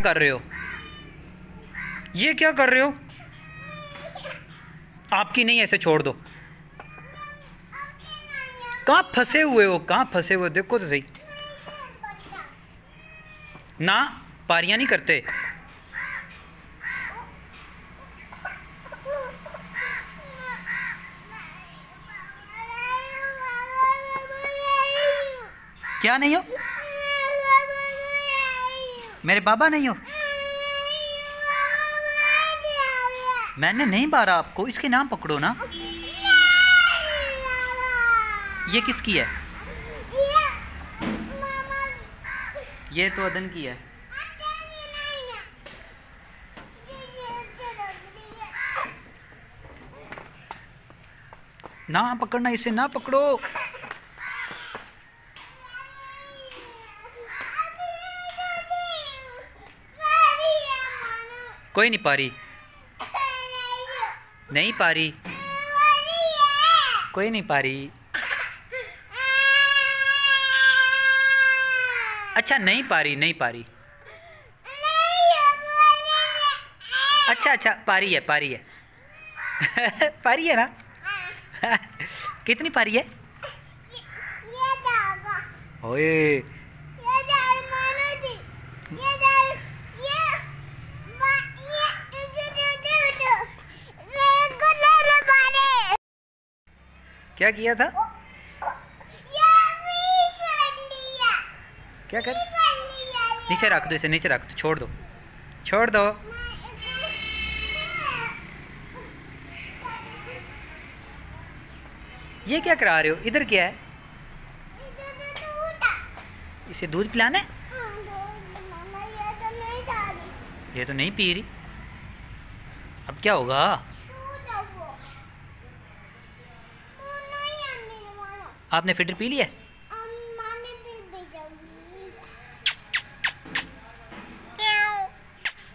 कर रहे हो? ये क्या कर रहे हो? आपकी नहीं, ऐसे छोड़ दो। कहाँ फंसे हुए हो? कहाँ फंसे हुए हो? देखो तो सही। ना, पारियां नहीं करते। क्या नहीं हो? मेरे बाबा नहीं हो? मैंने नहीं मारा आपको, इसके नाम पकड़ो ना। ये किसकी है? ये तो अदन की है। ना पकड़ना, इसे ना पकड़ो। कोई नहीं पारी, नहीं पारी, कोई नहीं पारी। अच्छा नहीं पारी, नहीं पारी। अच्छा अच्छा, पारी है, पारी है। पारी है ना? कितनी पारी है? ओए क्या किया था? क्या कर? नीचे रख दो इसे, नीचे रख दो, छोड़ दो, छोड़ दो। ये क्या करा रहे हो? इधर क्या है? इसे दूध पिलाना है? ये तो नहीं पी रही। अब क्या होगा? आपने फिल्टर पी लिया?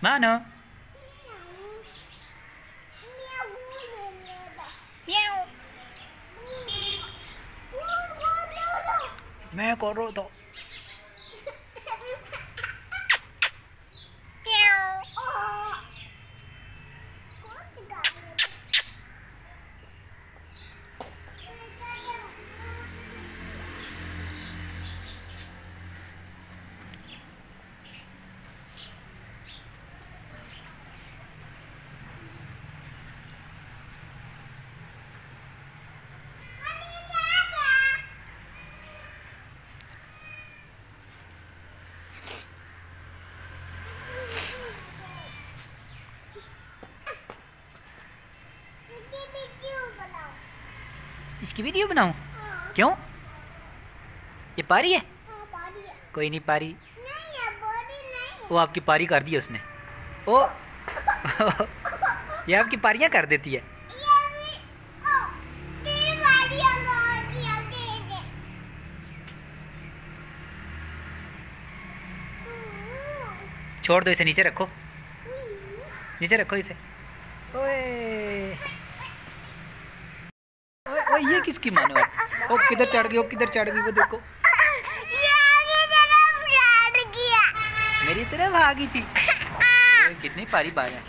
मानो मैं कर रहा था। इसकी वीडियो बनाऊं? क्यों? ये पारी है? पारी है। कोई नहीं पारी। नहीं है, पारी नहीं। वो आपकी पारी कर दी उसने। ओ ये आपकी पारियां कर देती है। छोड़ दो इसे, नीचे रखो, नीचे रखो इसे। ओए ओए, ये किसकी मानो है? ओ किधर चढ़ गई, ओ किधर चढ़ गई, वो देखो। मेरी तरफ आ गई थी। कितनी पारी बार है।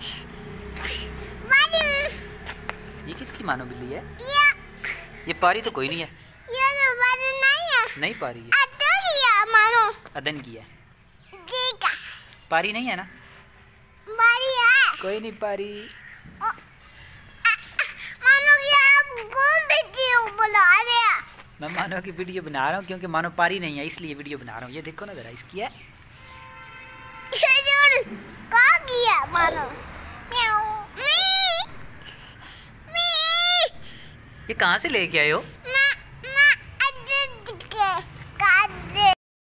ये किसकी मानो बिल्ली है? ये पारी तो कोई नहीं है। ये पारी नहीं है। नहीं पारी है, मानो अदन की है। पारी नहीं है ना? पारी है। कोई नहीं पारी। मानो कि आप कौन वीडियो बना रहे हैं? मैं मानो की वीडियो बना रहा हूँ क्योंकि मानो पारी नहीं है, इसलिए वीडियो बना रहा हूँ। ये देखो ना जरा, इसकी है। कहाँ किया मानो? ये कहाँ से लेके आए हो?